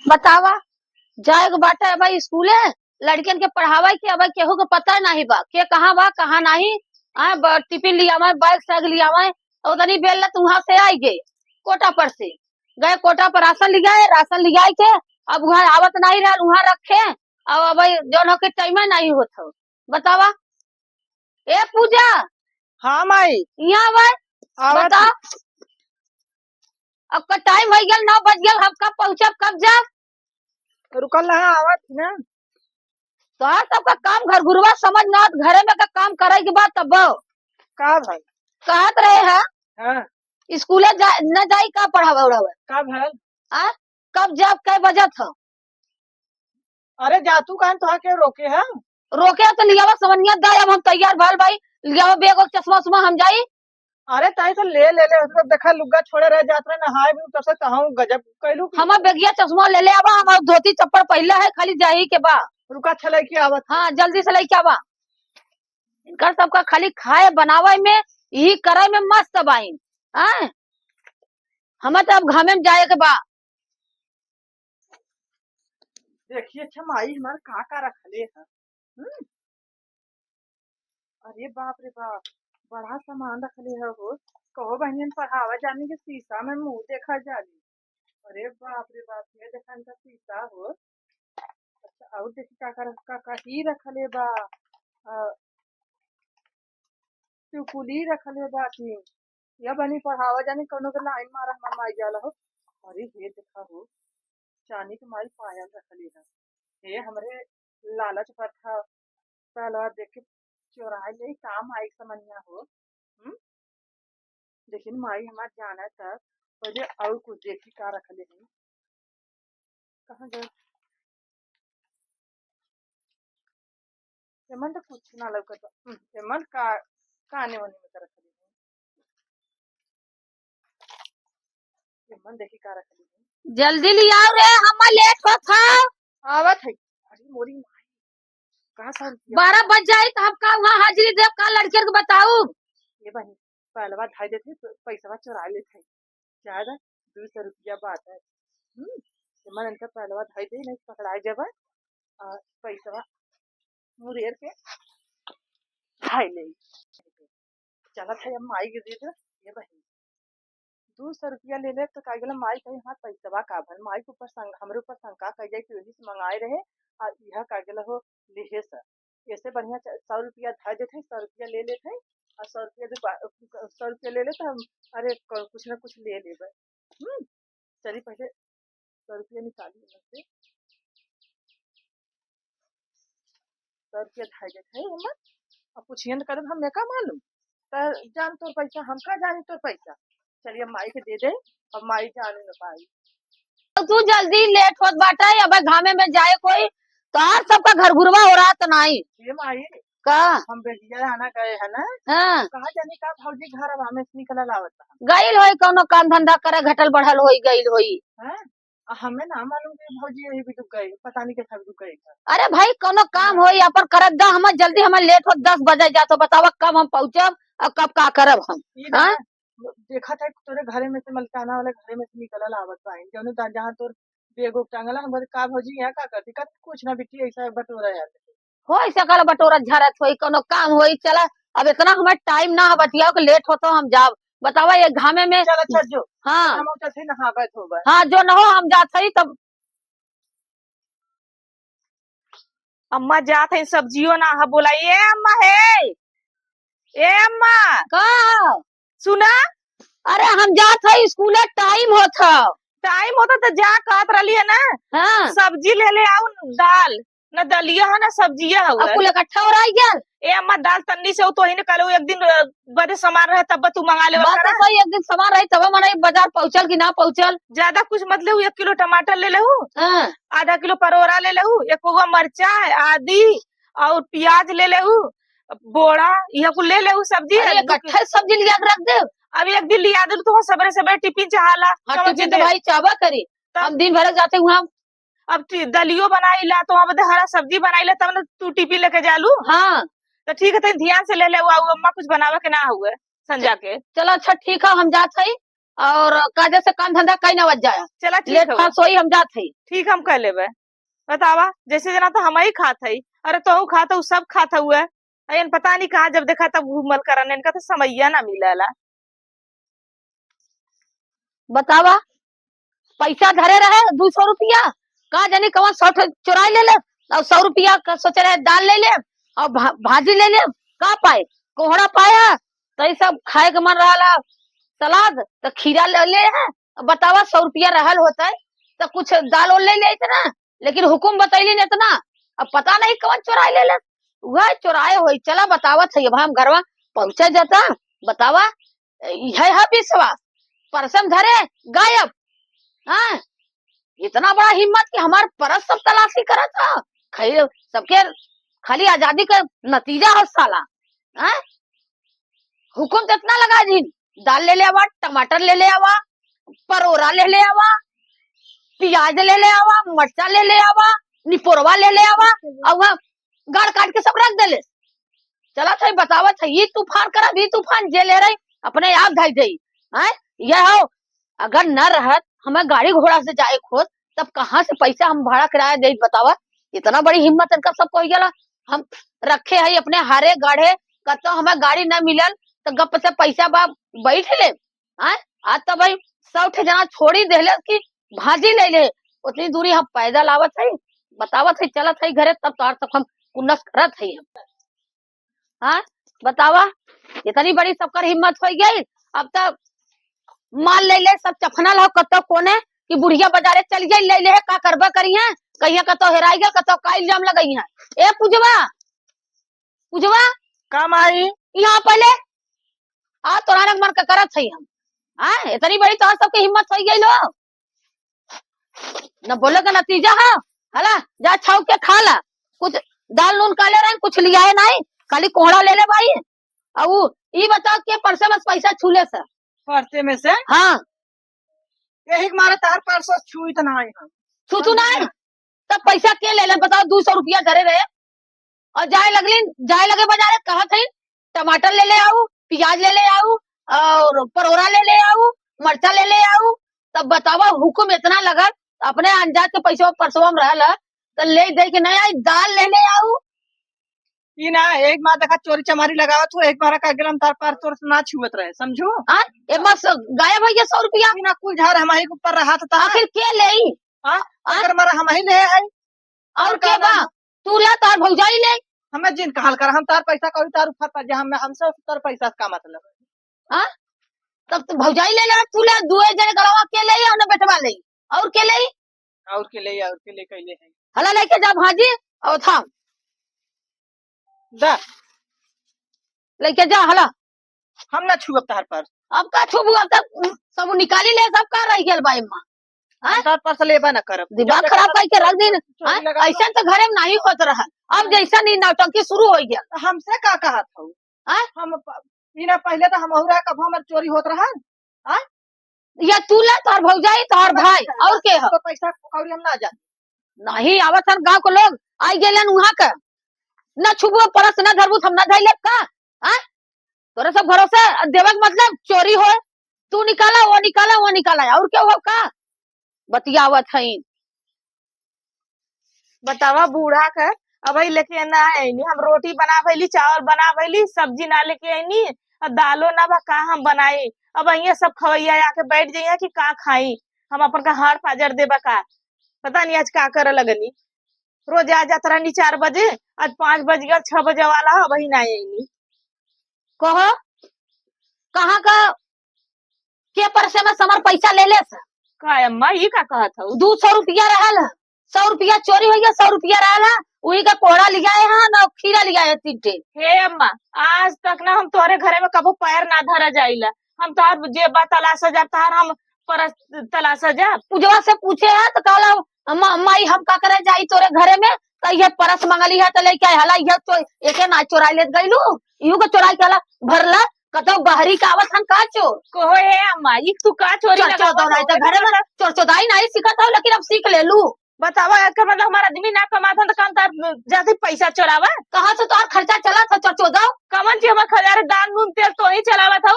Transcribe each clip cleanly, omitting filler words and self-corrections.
बतावा। जाएगा बाटा है भाई स्कूले। लड़कियन के पढ़ावा के अब केहू के पता नहीं बा के कहाँ बा कहाँ नहीं। टिफिन लिया मैं बैग सैग लिया मैं। उतनी बेल ला तू वहां से आई गए कोटा पर से। गए कोटा पर राशन लिया के। अब वहाँ आवत नहीं रहा वहाँ रखे। अब अब जो के टाइम नहीं होता। बतावा। ए पूजा। हाँ माई। यहाँ भाई। आवत बता। अब का टाइम हो गया 9 बज गया हम कब पहुँचब कब जाब। रुकल रहा आवत ना। तो सबका काम घर गुरुआ समझ ना आत, घरे में का काम करे के बाद तब का भाई। कहत रहे है हाँ स्कूले न जाई का पढ़ावा उड़ावा। का भल। आ कब जब कै बजे था। अरे जातू कान तो के रोके है। रोके तो लियावा समझिया दा अब हम तैयार भल भाई। लियावा बेग और चश्मा उस्मा हम जाई। अरे ताई तो ले उसको देखा लुग्गा छोड़े रह जात रहे नहाए भी तब से कहूं गजब कैलू की। हमार बेगिया चश्मा ले ले आवा हम धोती चप्पल पहले है खाली जाही के बा। रुका छले की आवत। हाँ जल्दी से लेके आवा। इनका सबका खाली खाए बनावे में यही करे में मस्त बाई। हाँ हमें तो अब घामे में जाए के बा। देखिए अच्छा माई हमारे का रखले है। अरे बाप रे बाप। बड़ा सामान रखले है वो। कहो बहनियन पढ़ावा जाने के शीशा में मुंह देखा जाली। अरे बाप रे बाप ये देखा इनका शीशा हो। अच्छा और देखी का ही रखले बा। चुकुली रखले बा थी। या बनी पढ़ावा जाने कोनो के लाइन मारा हमार माई जाला हो। अरे ये देखा हो। चांदी के माई पायल रखले है। ये हमरे लालच पर था। पहला देख के चोराए ले काम आई समनिया हो। लेकिन माई हमार जाना था। पहले और कुछ देखी का रखले है। कहाँ गए। एमन तो कुछ ना लौकत। एमन का काने वने में कर रखले है। एमन देखी का रखले है। जल्दी लिया रे हम लेट हो था। आवत है। अरे मोरी माई। कहाँ सर 12 बज जाए तो हम का वहाँ हाजिरी देव का लड़के को बताऊ। ये बहनी पहलवा ढाई देते पैसा चुरा लेते ज्यादा 200 रुपया बात है। मन इनका पहलवा ढाई दे नहीं पकड़ाए जब पैसा मुरेर के ढाई ले। चला था अब माई के दे दे। ये बहनी 200 रुपया ले ले तो का गेला माई कही हाँ पैसा का भल माई के ऊपर हमरे ऊपर शंका कह जाए कि वही से मंगाए रहे। और यह का गेला हो लिहे सर। ऐसे बढ़िया 100 रुपया ढाई देते 100 रुपया ले लेते और 100 रुपया 100 रुपया ले लेते हम। अरे कुछ ना कुछ ले ले। चलिए पहले 100 रुपया निकालिए से 100 रुपया ढाई देते है हिम्मत। अब पूछिए न कर हमें का मालूम। तो जान तोर पैसा हम का जानी तोर पैसा। चलिए माई के दे दे। अब माई जाने न पाई। तो तू जल्दी लेट होत बाटा अब घामे में जाए कोई। तो आज सबका घर घुरवा हो रहा तो नहीं। ये माई का हम बेटिया आना गए है ना। हाँ कहा जाने का भौजी घर अब हमें से निकल लावत गईल होई कोनो काम धंधा करे घटल बढ़ल होई गईल होई। है। हमें ना मालूम कि भौजी यही भी दुख गई पता नहीं कैसा दुख गई था। अरे भाई कोनो काम होई अपन करत दा हम जल्दी हम लेट हो 10 बजे जा तो बतावा कब हम पहुँचब और कब का करब हम। ये ना हाँ देखा था तोरे घरे में से मलकाना वाले घरे में से निकल आवत पाई जौन जहाँ तोर बेग उग टांगला हम बोले का भौजी यहाँ का करती का कुछ ना बिटी ऐसा बटोरा यार। होई सकल बटोरा झरत होई कोनो काम होई चला। अब इतना हमें टाइम ना हो बतियाओ कि लेट हो तो हम जाब। बतावा ये घामे में। चल अच्छा जो हाँ हम उठे नहावत होगा। हाँ जो न हो हम जात हई तब। अम्मा जात है सब्जियों ना हा बोला ये अम्मा है। ए अम्मा का सुना। अरे हम जात हई स्कूले टाइम होत ह। टाइम होता तो जा कहत रही है ना। हाँ सब्जी ले ले आऊ दाल न दलिया है ना सब्जिया अब है। कुल इकट्ठा हो रहा है। ए अम्मा दाल तन्नी से तो ही निकालो एक दिन बड़े सामान रहे तब तू मंगा ले बात तो करा। सही एक दिन सामान रही तब मन बाजार पहुंचल कि ना पहुंचल। ज्यादा कुछ मत ले 1 किलो टमाटर ले लेहू। हाँ आधा किलो परोरा ले लेहू 1 मरचा आदि और प्याज ले लेहू बोड़ा यह कुल ले लेहू सब्जी। अरे इकट्ठा सब्जी लिया के रख दे। अब एक दिन लिया दे तो सबरे सबरे टिफिन चाहला हाँ समझ टिफिन तो दे। भाई चावा करी। हम दिन भर जाते हुआ। अब दलियो बनाई ला तो अब हरा सब्जी बनाई ला तब न तू टिफिन लेके जालू। हाँ तो ठीक है तो ध्यान से ले ले अम्मा कुछ बनावे के ना हुए संजा के। चलो अच्छा ठीक है हम जात हई। और काजे से काम धंधा कहीं न बच जाए। चला ठीक लेट है फाट सोई हम जात हई। ठीक हम कर लेबे। बतावा जैसे जना तो हम ही खात हई, अरे तो खाता हूँ सब खाता हुआ है, पता नहीं कहाँ जब देखा तब घूमल करन, इनका तो समैया ना मिलेला। बतावा पैसा धरे रहे 200 रुपया, कहा जानी कवन 100 चुराई ले ले, और 100 रुपया का सोचे रहे दाल ले ले और भाजी ले ले, का पाए कोहड़ा पाया तो ये सब खाए के मन रहा। सलाद तो खीरा ले ले है। अब बतावा 100 रुपया रहल होता है तो कुछ दाल और ले ले इतना, लेकिन हुकुम बतैली नहीं इतना। अब पता नहीं कौन चुराई ले ले, वह चुराए हो। चला बतावा था हम घरवा पहुंचे जाता। बतावा है विश्वास, परसम धरे गायब। हाँ इतना बड़ा हिम्मत कि हमार परस सब तलाशी करा था। खैर सबके खाली आजादी का नतीजा हो साला। हाँ हुकुम तो इतना लगा जी, दाल ले ले आवा, टमाटर ले ले आवा, परोरा ले ले आवा, प्याज ले ले आवा, मरचा ले ले आवा, निपोरवा ले ले आवा, और वह गाड़ काट के सब रख दे। चला था बतावा था ये तूफान करा भी तूफान जे ले रही अपने आप धाई जाई। हाँ यह हो अगर न रहत हमें गाड़ी घोड़ा से जाए खोज, तब कहाँ से पैसा हम भाड़ा किराया दे। बतावा इतना बड़ी हिम्मत इनका सब कोई गला। हम रखे है अपने हारे गाढ़े कतो हमें गाड़ी न मिलल तो गप से पैसा बा बैठ ले। आज तो भाई 100 जना छोड़ी देले कि भाजी ले ले, उतनी दूरी हम पैदल आवत है। बतावत है चलत है घरे तब तार तक हम कुन्नस करत है। हाँ बतावा इतनी बड़ी सबकर हिम्मत हो गई। अब तक माल ले ले सब चफनल हो कतो कोने कि बुढ़िया बाजारे चल गई ले ले का करबा करी है, कहिया कतो हेराई गया कतो का इल्जाम लगई है। ए पूजवा पूजवा काम आई यहाँ पहले आ तोरा मन का करत है हम। हाँ इतनी बड़ी तो सबके हिम्मत हो गई लो, न बोले का नतीजा है। हला जा छाव के खा ला, कुछ दाल नून काले रहे कुछ लिया है नहीं, खाली कोहड़ा ले ले भाई। अब ये बताओ के परसे बस पैसा छूले से परसे में से हाँ यही हमारा तार परसों छुई तो ना आई हम छू नहीं तब पैसा के ले ले बताओ। 200 रुपया धरे रहे और जाए लगे बाजारे कहा थे टमाटर ले ले आऊ, प्याज ले ले आऊ, और परोरा ले ले आऊ, मरचा ले ले आऊ। तब बतावा हुकुम इतना लगा अपने अंजाज के पैसा परसों में रहला तो ले दे के नहीं आई दाल ले ले आऊ। ये ना एक बार देखा चोरी चमारी लगावत हो, एक बार का गलम तार पार तोर ना छुअत रहे समझो। एक बार गायब है 100 रुपया बिना कुल झार हमारे ऊपर रहा था आखिर के ले अगर मारा हम ही ले है और के बा तू ले तार भौजाई ले हमें जिन कहल कर हम तार पैसा कभी तार ऊपर पर जा हम हमसे तार पैसा का मतलब। हाँ तब तो भौजाई ले ले तू ले दुए जने गलवा के ले और बेटवा ले और के ले कैले है हला लेके जा भाजी और थाम दा लेके जा हला। हम ना छुअब तार पर अब का छुबू अब तक सब निकाली ले सब का रह गेल बाई मां। तार पर से लेबा ना करब दिमाग खराब करके रख दिन। ऐसा तो घरे में नहीं होत रहा, अब जैसा नहीं नौटंकी शुरू हो गया। हमसे का कहा था हम बिना पहले तो हम औरा कब हमर चोरी होत रहा या तू ले तोर भौजाई तोर भाई और के हो पैसा कौड़ी हम ना जा नहीं आवत हन गांव के लोग आई गेलन वहां का न छुबो परस न धरबू हम न धैले का। तोरे सब भरोसे देवक मतलब चोरी हो तू निकाला वो निकाला और क्या हो का बतियावत है। बतावा बूढ़ा का अब लेके ना आईनी हम रोटी बना भैली चावल बना भैली सब्जी ना लेके आईनी और दालो ना बा का हम बनाई। अब अहिया सब खवैया आके बैठ जाइए कि का खाई हम अपन का हार फाजर देबा का पता नहीं आज का करे लगनी। रोज आ जाता रहनी 4 बजे आज 5 बज गया 6 बजे वाला है वही ना आईनी। कहो कहाँ का के परसे में समर पैसा ले ले का अम्मा ये का कहा था 200 रुपया रहल 100 रुपया चोरी हो गया 100 रुपया रहल वही का कोहड़ा लिया है ना खीरा लिया है 3 टे। हे अम्मा आज तक ना हम तोहरे घरे में कबो पैर ना धरा जाइला हम तोहर जेबा तलाश जा तार हम परस तलाश जा पूजवा से पूछे है तो कहला माई हम का करे जाई तोरे घरे में तो ये परस मंगली है तो लेके हला ये तो एके ना चोराई लेत गइलू इहू को चोराई के हला भरला कतो बाहरी का आवत हन का चोर कहो हे अम्मा ई तू का चोरी चोर चोदाई तो घरे में चोर चोदाई नहीं सीखत हो लेकिन अब सीख ले लू। बतावा का मतलब हमारा आदमी ना कमाता तो काम तार जाते पैसा चोरावा कहाँ से तोहर खर्चा चला था चोर चोदाओ कमन जी हमार खजारे दान नून तेल तो ही चलावा था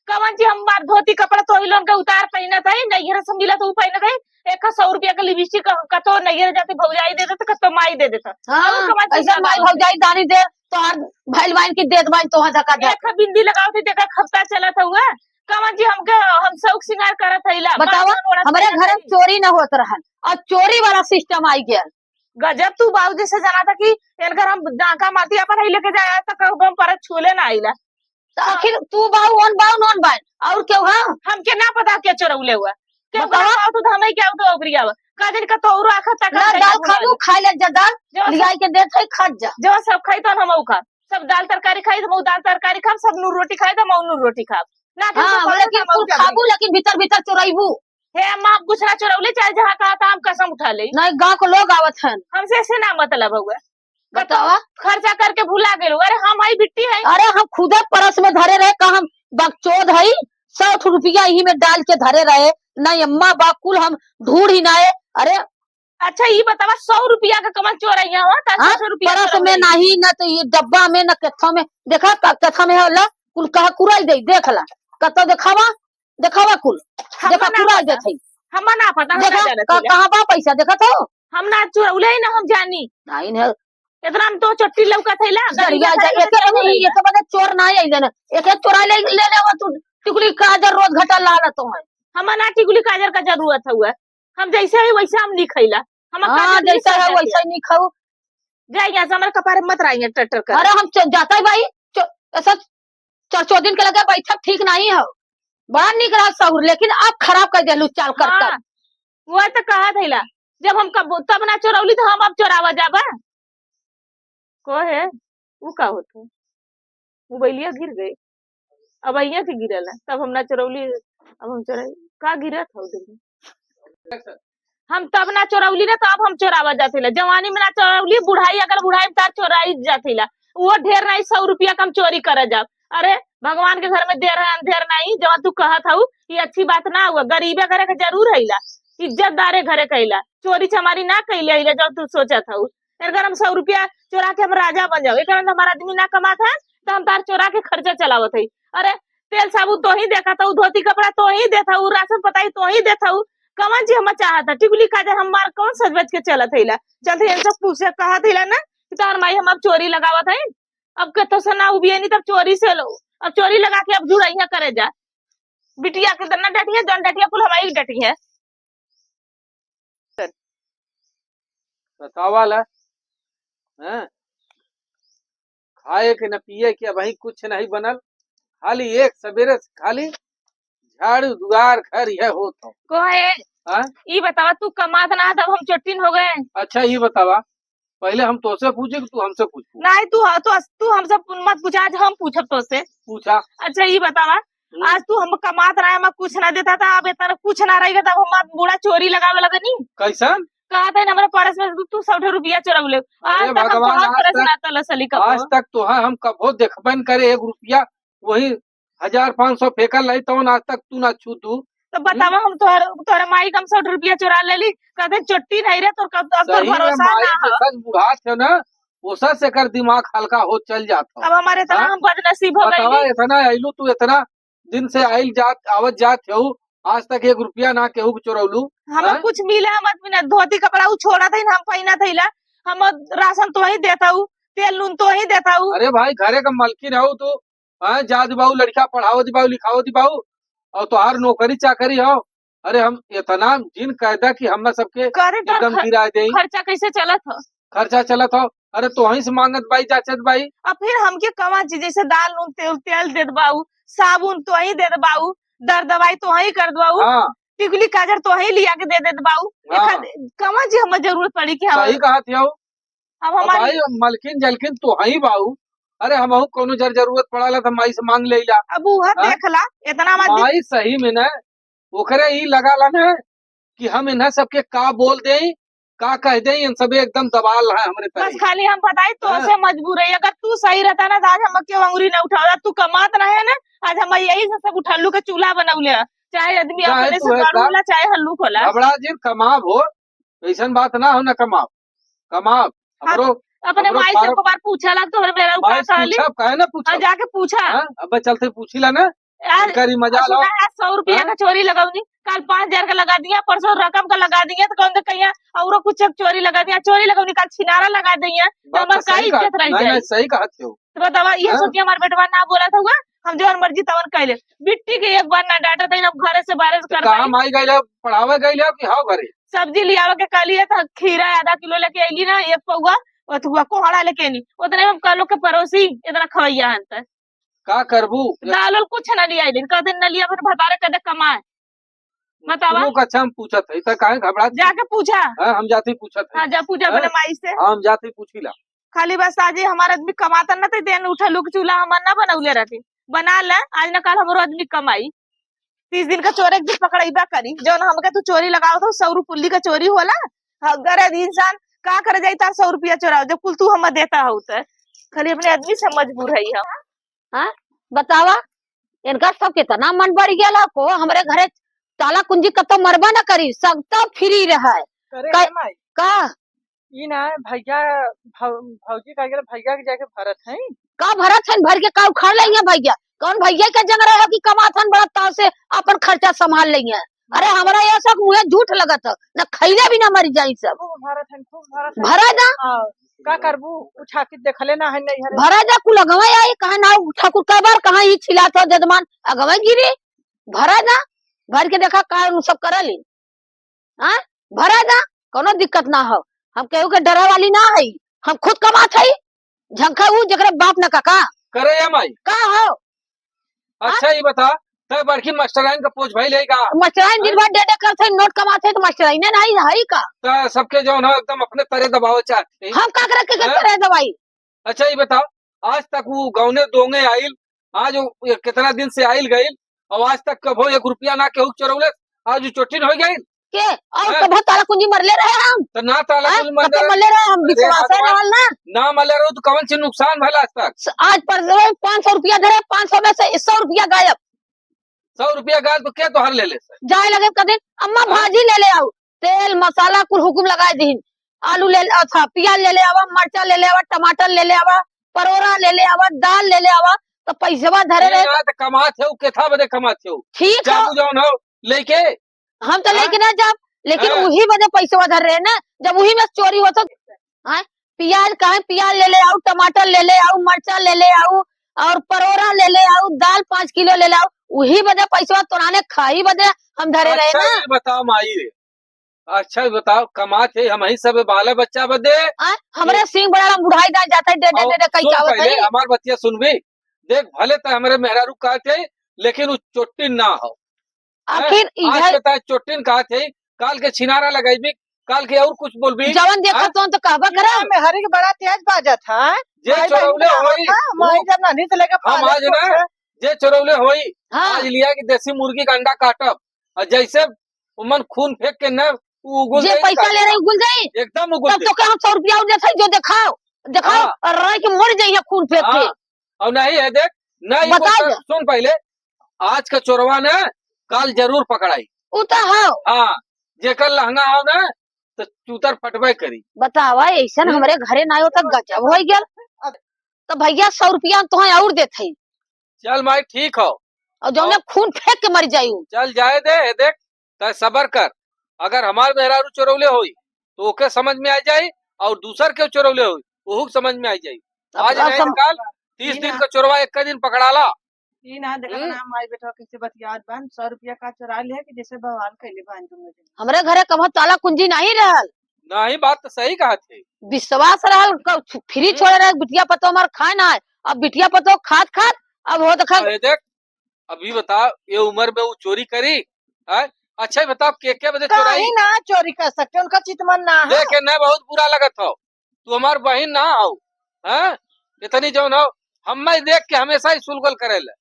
कवन जी हम बार धोती कपड़ा तो ही लोन का उतार पहना था नैहर से मिला तो पहना था 100 रुपया का लिपस्टिक कतो नैहर जाते भौजाई दे देता कतो माई दे देता अब हाँ कवन चीज ऐसा माई लगाओ थे भौजाई दानी दे तो हर भैल वाइन की देत बाइन तो धक्का धक एक बिंदी लगाओ थे देखा खपता चला था हुआ कवन जी हमके हम शौक श्रृंगार करत हईला बतावा हमारे घर में चोरी न होत रहल और चोरी वाला सिस्टम आई गया गजब तू बाबूजी से जाना था कि इनकर हम डाका माती अपन ही लेके जाया तो कब हम परत छूले ना आइला तो आखिर तू बाऊ नॉन बाइन और क्यों हाँ हमके ना पता क्या चोरौले हुआ क्या बतावा। बताओ तो हमें क्या तो ओबरी आवा का दिन का तो और आखा तक ना दाल खालू खाई ले जा दाल लिगाई के देत है खा जा जो सब खाई तो हम खा सब दाल तरकारी खाई तो दाल तरकारी खा सब नूर रोटी खाई तो नूर रोटी खा ना हाँ लेकिन कुल खाबू लेकिन भीतर भीतर चोराइबू हे अम्मा आप कुछ ना चोरौले चाहे जहाँ कहा था हम कसम उठा ले नहीं गांव को लोग आवत हैं हमसे ऐसे ना मतलब हुआ बतावा खर्चा करके भुला गेलो अरे हम आई बिट्टी है अरे हम खुदे परस में धरे रहे का हम बकचोद है 100 रुपया यही में डाल के धरे रहे नहीं अम्मा बाकुल हम ढूंढ ही ना अरे अच्छा ये बतावा 100 रुपया का कमल चोरैया हुआ था 100 रुपया परस में नहीं न तो ये डब्बा में न कथा में देखा कथा में होला कुल कहा कुराई दे देख ला कतो देखावा कुल देखा कुराई दे थई हम ना पता हम ना देखा जानत हईला। कहां बा पैसा देखा तो हम ना चोरौले ही ना हम जानी नहीं है इतना हम तो चट्टी लौका थैला जरिया एक नहीं ये तो बने चोर ना आई लेना एक चोरा ले ले तू टिकुली काजर रोज घटा लाला तो है हम ना टिकुली काजर का जरूरत हुआ हम जैसे है वैसे हम नहीं खैला हम हाँ जैसा है वैसा ही नहीं खाऊ जाए यहाँ से हमारे कपारे मत रहिए ट्रैक्टर कर अरे हम जाता है भाई ऐसा 4 दिन के लगे बैठक ठीक नहीं है बाहर निकला सहूर लेकिन आप खराब कर दिलू चाल कर हाँ, वो तो कहा थैला जब हम कब तब ना चोरौली तो हम अब चोरावा जाबा को है वो का होता वो बैलिया गिर गए अब अहिया से गिरल है तब हम ना चोरौली अब हम चोराई का गिरत हो दिल हम तब ना चोरौली ना तो अब हम चोरावा जाते जवानी में ना चोरौली बुढ़ाई अगर बुढ़ाई में तार चोराई जाते वो ढेर नहीं 100 रुपया कम चोरी कर जा अरे भगवान के घर में देर है अंधेर नहीं जब तू कहत हूँ ये अच्छी बात ना हुआ गरीबे घरे का जरूर हैला इज्जतदारे घरे कैला चोरी चमारी ना कैले हैला जब तू सोचा था अगर हम 100 रुपया चोरा के हम राजा बन जाओ एक हमारा आदमी ना कमाता है तो हम तार चोरा के खर्चा चलावत है अरे तेल साबुन तो ही देखा था धोती कपड़ा तो ही देता हूँ राशन पताई तो ही देता हूँ कमन जी हम चाहता टिकुली काजर हमार कौन सज बज के चलत हैला चलते इनसे पूछे कहा थैला ना कि तार माई हम अब चोरी लगावत है अब कतो से ना उबिए नहीं तब चोरी से लो अब चोरी लगा के अब जुड़ैया करे जा बिटिया के दन्ना डटी है जन डटिया कुल हमारी डटी है बतावाला हैं खाए के न पिए के वही कुछ नहीं बनल खाली एक सवेरे से खाली झाड़ू दुआर घर यह होता को है हाँ? ये बतावा तू कमात ना तब हम चोटिन हो गए अच्छा ये बतावा पहले हम तोसे पूछे कि तू हमसे पूछ नहीं तू हमसे मत पूछा आज हम पूछब तो से पूछा अच्छा ये बतावा आज तू हम कमात रहा हम कुछ ना देता था अब इतना कुछ ना रहेगा तब हम बूढ़ा चोरी लगावे लगे नहीं कैसन कहा था हमारे पर्स में तू 100 रुपया चोरौले आज अरे तक हम भगवान, बहुत आज पर्स तक- ना तलसली आज कब तक तो है हम कभो देखबन करे 1 रुपया वही 1500 फेंकल रही तो आज तक तू ना छू तू तो बतावा हम तोहरा माई कम 100 रुपया चुरा ले ली कहते चुट्टी नहीं रे तो अब तो सही में भरोसा माई ना हो जैसा बुढ़ा थे ना उसा से कर दिमाग हल्का हो चल जाता अब हमारे तरह हाँ? हम बदनसीब हो बतावा गई इतना आइलू तू इतना दिन से आइल जात आवत जात हो आज तक 1 रुपया ना केहू के चोरौलू हमें हाँ? कुछ मिले हम आदमी धोती कपड़ा वो छोड़ा था हम पहना था हम राशन तो ही देता हूँ तेल नून तो ही देता हूँ अरे भाई घरे का मालकिन हो तू हाँ जा दिबाऊ लड़का पढ़ाओ दिबाऊ लिखाओ दिबाऊ और तुहार नौकरी चाकरी हो अरे हम इतना जिन कायदा की हम सबके करे तो एकदम गिरा दे खर्चा कैसे चलत हो खर्चा चलत हो अरे तो वहीं से मांगत बाई जाचत बाई अब फिर हमके कमा चीज जैसे दाल नून तेल दे दबाऊ साबुन तो ही दे दबाऊ दर दवाई तो ही कर दबाऊ हाँ टिकुली काजर तो ही लिया के दे दबाऊ हाँ। कमा जी हमें जरूरत पड़ी कि हम सही कहा थी अब अब हमारी भाई मलकिन जलकिन तो हई बाऊ अरे हम कोनो जरूरत पड़ाला तो माई से मांग ले ला अब वह हाँ? देखला इतना मत माई सही में न ओकरे ई लगाला न कि हम इन्हें सबके का बोल दे का कह दे इन सब एकदम दबाल है हमरे बस तरह खाली हम बताई तो हाँ। से मजबूर है अगर तू सही रहता ना तो आज हम क्यों अंगुरी न उठाओ तू कमात रहे ना आज हम यही से सब उठल्लू के चूल्हा बनौले चाहे आदमी चाहे अपने तू से है बड़ू का? होला चाहे हल्लू खोला घबरा जिन कमाब हो ऐसन बात ना हो न कमाब कमाब हमरो अपने हमरो माई से फारम- एक बार पूछा लग तो मेरा माई उठा कहली पूछब काहे ना पूछब और जाके पूछा हाँ? अब चलते पूछी ला ना यार इनका ही मजा लो। सुना है 100 रुपया हाँ? का चोरी लगाऊंगी, कल 5,000 का लगा दिया, परसों रकम का लगा दिया, तो कौन कहिया और कुछ चोरी लगा दिया, चोरी लगाऊंगी, कल छिनारा लगा दिया, तो बात हमार तो का सही कहा, इज्जत रह नहीं जाई। नहीं सही कहा थे हो। तो बतावा ये हाँ? सोचिए हमारे बेटवा ना बोला था हुआ, हम जवन मर्जी तवन कहले, बिट्टी के एक बार ना डांटा था, अब घरे से बाहर तो कर कहाँ पाई। माई गई पढ़ावे गई कि हाउ घरे? सब्जी लियावा के कालिए था, खीरा आधा किलो लेके आईली ना, एक पौवा और तुआ कोहड़ा लेके नहीं, उतने में कल के पड़ोसी इतना खवैया हंता, का करबू? दाल उल कुछ ना लिया, दिन कहते न लिया, फिर भतारे कहते कमाए। बतावा शुरू का अच्छा हम पूछत है तो काहे घबरात? जाके पूछा, हाँ, हम जाते ही पूछत है। हाँ जा पूछा हाँ? अपने माई से। हाँ, हम जाते ही पूछीला। खाली बस आज ही हमारा आदमी कमाता न थे, देन उठा लुक चूल्हा हमार ना बनौले रहती, बना ले आज न कल हमारो आदमी कमाई। 30 दिन का चोर एक दिन पकड़ाईबा करी, जौन हमके तू चोरी लगाओ तो 100 रुपया का चोरी होला। गरीब इंसान का करे जाई तार 100 रुपया चोराओ, जब कुल तू हम देता हो तो खाली अपने आदमी से मजबूर है हम। हाँ बतावा, इनका सब कितना मन बढ़ गया को हमारे घरे ताला कुंजी कब तो मरबा न करी, सब तो फ्री रहा है। करे का, है माई का ई ना भैया भौजी का गेल भैया के जाके भरत है। का भरत हन भर के का उखाड़ लेंगे भैया, कौन भैया के जंग रहे कि कमाथन बड़ा ताव से अपन खर्चा संभाल लेंगे। अरे हमारा ये सब मुझे झूठ लगत है, न खैले भी न मर जाई सब। खूब भरत है, खूब भरत है। भरा जा का करबू उठा के देखले ना है नहीं हरे। भरा जा कुल अगवा आई कहा ना ठाकुर का बार कहा ही छिलात हो जजमान अगवा गिरे। भरा जा भर के देखा का उ सब कर ली। हाँ भरा जा कोनो दिक्कत ना हो, हम केहू के डरा वाली ना है, हम खुद कमात है। झंखा उ जकरे बाप न काका करे या माई? का हो। अच्छा ये बता, तब बड़की मास्टराइन का पोछ भाई लेगा मास्टराइन दिन भर डे करते नोट कमाते तो मास्टराइन नहीं है का। तो सबके जो है एकदम अपने तरह दबाव चाहते हैं। हम का करे के हाँ? करे दवाई। अच्छा ये बताओ, आज तक वो गौने दोंगे आइल, आज वो ये कितना दिन से आइल गइल, और आज तक कभो 1 रुपया ना केहू चोरौले, आज वो चोटिन हो गई। के और हाँ? कभो ताला कुंजी मरले रहे हम। तो ना ताला हाँ? कुल कतो मंदिर मरले रहे हम, विश्वास है रहल ना। ना मले रहो तो कौन सी नुकसान भला आज तक? आज पर 500 रुपया धरे, 500 में से 100 रुपया गायब। 100 रुपया गाल तो क्या तोहर ले सर? जाए लगे कदिन अम्मा हाँ? भाजी ले ले आओ, तेल मसाला कुल हुकुम लगाए दीन, आलू ले अच्छा प्याज ले ले आवा, मरचा ले ले आवा, टमाटर ले ले आवा, परोरा ले ले आवा, दाल ले ले आवा, तो पैसवा धरे रहे। ना तो कमाते हो केथा बदे कमाते हो? ठीक है चाकू जौन हो लेके हम तो हाँ? लेके ना जाब, लेकिन हाँ? वही वजह पैसवा धर रहे हैं ना, जब वही में चोरी होता। हाँ प्याज कहे प्याज ले ले आओ, टमाटर ले ले आओ, मरचा ले ले आओ, और परोरा ले ले आओ, दाल 5 किलो ले ले आओ, वही वजह पैसवा तोराने खाही वजह हम धरे रहे अच्छा ना। ये बताओ माई रे, अच्छा ये बताओ, कमाते हम ही सब बाला बच्चा बदे। हाँ? हमारे सिंह बड़ा बुढ़ाई दा जाता है, डे और डे कई सुन चावत पहले है। हमार बच्चिया सुनबी, देख भले तो हमारे मेहरारू कहते लेकिन वो चोटिन ना हो। आखिर आज इधर बता चोटिन कहते, काल के छिनारा लगाई, काल के और कुछ बोलबी। जवन देखा हाँ? तो कहबा करे। में हरी के बड़ा तेज बाजा था। जे माई चोरौले बहन होई माई जब नानी से लेकर हम आज ना, जे चोरौले होई हाँ आज लिया कि देसी मुर्गी का अंडा काटब, और जैसे उमन खून फेंक के न उगुल जे जाई, पैसा ले रहे उगुल जाई, एकदम उगुल तब तो क्या हम 100 रुपया और देते जो दिखाओ दिखाओ हाँ। और रह के मर जाइए खून फेंक के। हाँ, और नहीं है देख नहीं बता वो दे। सुन पहले, आज का चोरवा न काल जरूर पकड़ाई। उ तो हो हाँ, जेकर लहंगा हो ना तो चूतर फटबे करी। बतावा ऐसा हमारे घरे ना हो तो गजब हो गया। तो भैया 100 रुपया तो और देते चल माई ठीक हो, और जो हाँ। खून फेंक के मर जायू। चल जाए दे, देख तय सबर कर, अगर हमार मेहरारू चोरौले होई तो ओके समझ में आ जाई, और दूसर के चोरौले होई ओहू समझ में आ जाई। आज नहीं तो काल 30 दिन का चोरवा एक दिन पकड़ाला। ई ना देखा ना माई बेटा कैसे बतियात बन 100 रुपया का चुरा ले कि जैसे बवाल कैले बन तुम लोग। हमारे घरे कभी ताला कुंजी नहीं रहल, नहीं बात तो सही कहा थे। विश्वास रहल फ्री छोड़े रहे, बिटिया पतो हमार खाए ना है, अब बिटिया पतो खात खात अब हो तो अरे देख अभी बताओ ये उम्र में वो चोरी करी है? अच्छा ये बताओ के बजे चोराई? कहीं ना चोरी कर सकते उनका चितमन ना है। देखे न बहुत बुरा लगत हो, तू हमार बहन ना हो, हैं? इतनी जो हो हम देख के हमेशा ही सुलगल करेले,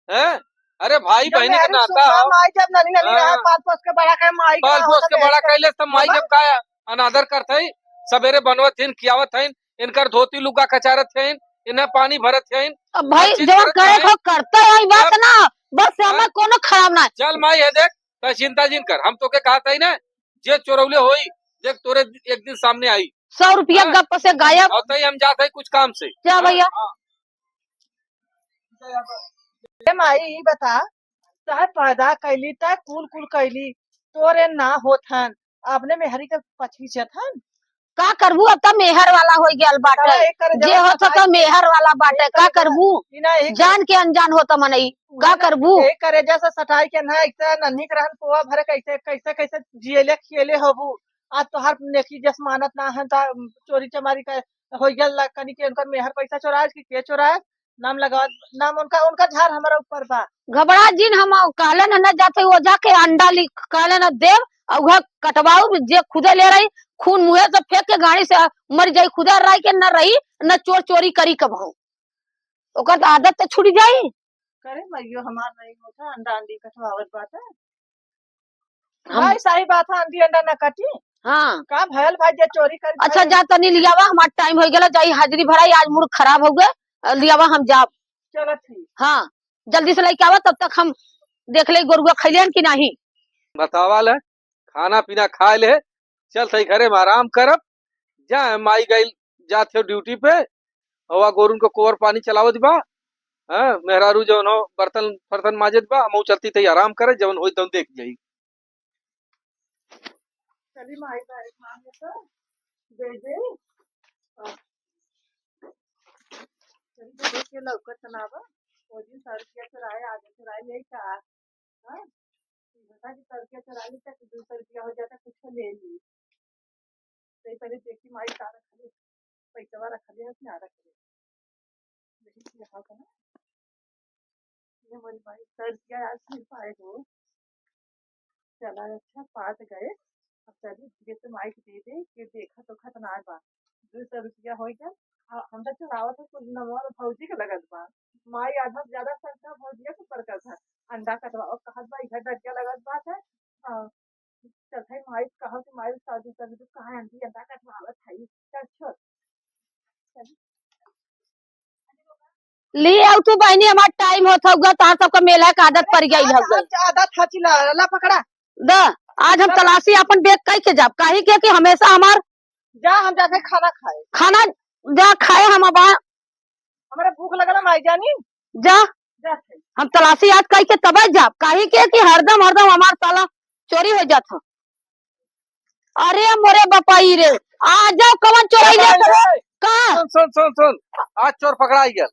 हैं? अरे भाई जब बहनी का मेरी नाता सुनना हो, माई जब ननी ननी हाँ। रहा पाल पोस के बड़ा कर माई पाल का पोस होता के बड़ा मेरे कैले तब माई बाबा। जब का अनादर करते ही, सवेरे बनवत हिन खियावत हिन, इनकर धोती लुगा कचारत हिन, इन्हें पानी भरत हिन। अब भाई हर चीज जो करत करे है। हो करता है बात ना, बस हाँ। हमें कोनो खराब ना। चल माई है देख तो चिंता जिन कर, हम तो के कहा था ना जे चोरौले होई देख तोरे एक दिन सामने आई। 100 रुपया हाँ। गप से गायब। और तई हम जाते कुछ काम से। जा भैया। हाँ। ए माई ई बता चाहे पैदा कैली त कुल कुल कैली तोरे ना होथन अपने मेहरी के पछी छथन का करबू अब तो मेहर वाला हो गया बाटे साला एक करे जे जवन होता तो सफाई मेहर वाला बाटे एक का करे करबू इना एक जान के अनजान होता मनई का करबू एक करे जैसा सटाई के ना ऐसा नन्ही के रहन पोआ भरे कैसे कैसे कैसे जियले खियले होबू आज तोहार नेकी जसमानत ना है ता चोरी चमारी का हो गया कनी के उनका मेहर पैसा चोराए कि के चोराए नाम लगावा नाम उनका उनका झार हमारा ऊपर बा घबरा जिन हम कहले न जाते वो जाके अंडा लिख कहले न देव और वह कटवाऊ जे खुदे ले रही खून मुहे से फेंक के गाड़ी से मर जाई खुदे रही के न रही न चोर चोरी करी कबहू ओकर तो आदत तो छूट जाई करे मैयो हमार नहीं होता अंडा अंडी कटवावत बात है हम भाई सही बात है अंडी अंडा न कटी हाँ का भयल भाई जे चोरी कर अच्छा जा तनी लियावा हमार टाइम हो गया जाई हाजिरी भराई आज मूड खराब हो गए लियावा हम जा चलो ठीक हाँ जल्दी से लेके आवा तब तक हम देख ले गोरुआ खैलियन कि नहीं बतावा ले खाना पीना खा ले चल सही घरे में आराम करब जा माई गई जाते हो ड्यूटी पे हवा गोरुन को कोवर पानी चलावत बा हाँ मेहरारू जवन हो बर्तन बर्तन माजत बा हम चलती थी आराम करे जवन होई तवन देख जाई चली माई बारी मांगे तो दे दे चली तो देख के लौकत तनावा वो दिन 100 रुपया चुराए आगे चुराए ले का हाँ बता कि 100 रुपया चुरा ली तक 200 रुपया हो जाता कुछ तो ले ली सही पहले देखी माई का रख ले पैसा रख ले ना रख ले लेकिन ये हाल ना ये हमारी माई 100 रुपया आज नहीं पाए हो चला अच्छा पास गए अब चलिए धीरे से माइक दे दे कि देखा तो खतना बा 200 रुपया हो गया हम तो चुरावत है कुछ नमोर भौजी के लगत बा माई आधा से ज्यादा संख्या भौजिया के परकत है अंडा कटवाओ कहत बा इधर डरिया लगत बात है चल है माई कहा कि माई शादी कर दे कहां अंडी अंडा कटवावत है चल छोड़ ले आओ तू बहनी हमार टाइम होता होगा तहां सबका मेला का आदत पड़ गई है आधा था चिल्ला ला पकड़ा द आज हम तलाशी अपन बेग कई के जाब काहे के कि हमेशा हमार जा हम जाके खाना खाए खाना जा खाए हम अब हमारा भूख लगला माई जानी जा जा थे हम तलाशी आज कई के तब जाब काहे के कि हरदम हरदम हमार ताला चोरी हो जात ह। अरे मोरे बपाई रे आ जाओ कवन चोरी ले का सुन सुन सुन सुन आज चोर पकड़ाई गया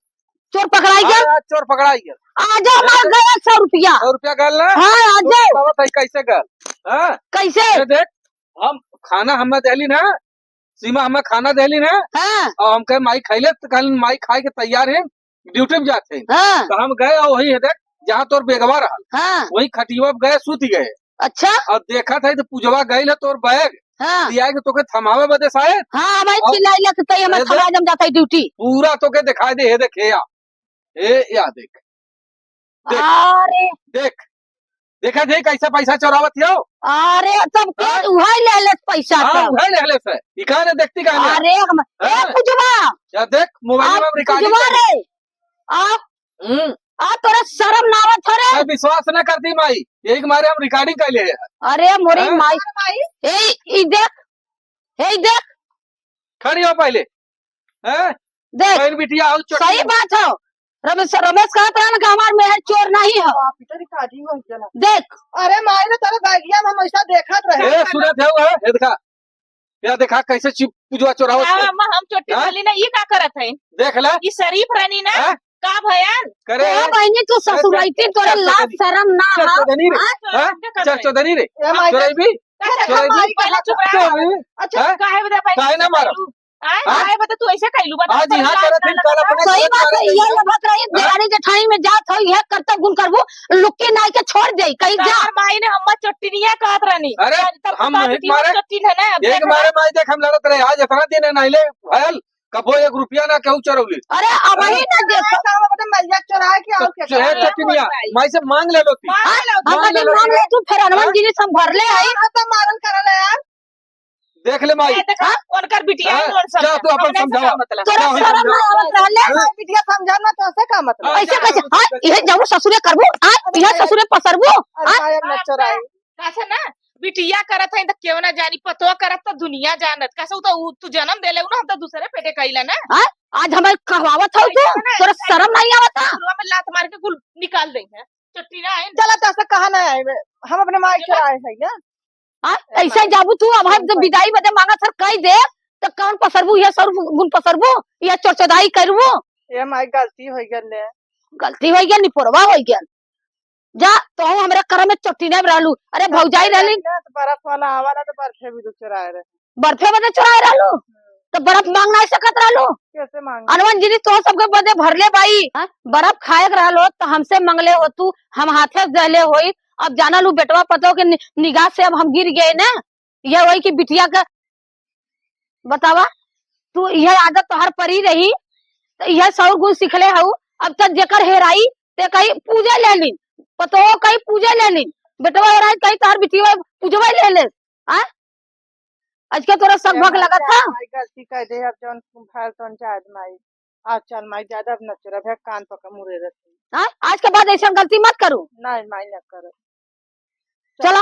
चोर पकड़ाई गया आज चोर पकड़ाई गया आ जाओ मार गया 100 रुपया 100 रुपया गल ना हाँ आ जाओ बतावा तई कैसे गल हाँ कैसे ये देख हम खाना हमें देली ना सीमा हमें खाना देली ना हाँ और हम कहे माई खैले तो कल माई खाए के तैयार है ड्यूटी में जाते हैं हाँ तो हम गए और वही है देख जहाँ तोर बेगवा रहा हाँ वही खटिया पे गए सूत गए अच्छा और देखा था तो पूजवा गई है तोर बैग हाँ दिया के तोके थमावे बदे शायद हाँ भाई और- चिल्लाई लग तई हमें अरे थमा जम जाता है ड्यूटी पूरा तोके दिखाई दे हे देखे या देख देख। अरे देख देखा देख कैसा पैसा चोरावत हो अरे तब के हाँ? उहाई ले ले पैसा हाँ तब उहे लेले से इका ने देखती का अरे हम ए हाँ? कुजवा या देख मोबाइल में रिकॉर्डिंग कुजवा रे आ आ तोरा शर्म ना आवत हो रे मैं विश्वास न करती माई यही के मारे हम रिकॉर्डिंग कर ले अरे मोरी हाँ? माई ए ई देख खड़ी हो पहले हैं देख बहन बिटिया हो सही बात हो रमेश कहत रहा ना कि हमार मेहर चोर नहीं है आप इधर रिकॉर्डिंग हो गया देख अरे माई ने तेरे बैगिया में हम ऐसा देखत रहे ए सुनत है ये देखा या देखा कैसे चिप पूजवा चोरावत है। अम्मा हम चोटी हाँ? वाली ना ये का करत है देख ले ये शरीफ रानी ना हाँ? का भयान करे ओ बहनी तू ससुराइती तोरे चल, लाज शर्म ना हा चौधरी रे हाँ? चल चौधरी रे ए माई चोराई भी चोराई भी पहले चुप रह अच्छा हाँ? काहे बता पहले काहे ना मारो? आए हाँ? काहे बता तू ऐसे कैलू बता आज यहाँ करत है कल अपने सही घर बात है में ये रह लगत रही देरानी जेठानी में जात हो यह करता गुण करबू लुक्की नाई के छोड़ दे कहीं जा तार माई ने हमर चट्टिनिया कहत रहनी अरे, तब हम तो एक मारे- चट्टिन है ना अब एक देख मारे माई देख हम लड़त रहे आज इतना दिन है नाइले भयल कबो 1 रुपया ना कहू चोरौली अरे अब ही ना देखो मैया चुरा के आओ के जो है चटनिया माई से मांग ले लो ती हम ले दिन लो। मांग ले तू फिर हनुमान जी ने सब भर ले आई तो मारन करले यार देख ले माई उनकर बिटिया हाँ? कौन सब जा तू अपन समझावा। मतलब तोरा क्या शर्म ना आवत रहले हाँ? बिटिया समझाना तो ऐसे का मतलब हाँ, ऐसे जा, कैसे जा, हां जा, यह जाऊ ससुरे करबू आ यह ससुरे पसरबू अरे माया न चुराई कैसे ना बिटिया करत है तो क्यों ना जानी पतो करत तो दुनिया जानत कैसे तो तू जन्म देले ना हम तो दूसरे पेटे कइला ना हां आज हमें कहवावत हो तू, तोरा शर्म नहीं आवता? शुरुआ में लात मार के कुल निकाल देंगे है चट्टी ना है चला तो ऐसा कहा ना आए हम अपने माई के आए हैं ना हाँ ऐसे जाबू तू अब हम जब विदाई बदे मांगा सर कह दे तो कौन पसरबू ये सर गुण पसरबू या चरचदाई करबू? ये माई गलती हो गई गलती हो गया निपोरवा हो गया जा तो हमरा कर में चट्टी नहीं रहलू। अरे भौजाई रहली तो बर्फ वाला आवा ना तो बर्फे भी चुराए रहे बर्फे बदे चुराए रहलू तो बर्फ मांग नहीं सकत रहलू? कैसे मांगे अनवन जी तो सबके बदे भरले बाई हाँ? बर्फ खाए रहलो तो हमसे मंगले हो तू, हम हाथे से दहले होई। अब जाना लू बेटवा पतो के निगाह से अब हम गिर गए ना। ये वही की बिटिया का बतावा तू यह आदत तो हर परी रही तो यह सौर गुण सिखले हूँ। अब तक जेकर हेराई ते कहीं पूजा ले ली पतो कहीं पूजा ले ली बेटवा हेराई कहीं तार बिटिया पूजवा ले ले हाँ? आज के तोरा सब भग लगा था माई गलती कर दे अब जौन भर तौन जाद माई आज चल माई ज्यादा अब न चुरा है कान पका मुरे रहे हाँ? आज के बाद ऐसा गलती मत करूँ। नहीं माई न कर चला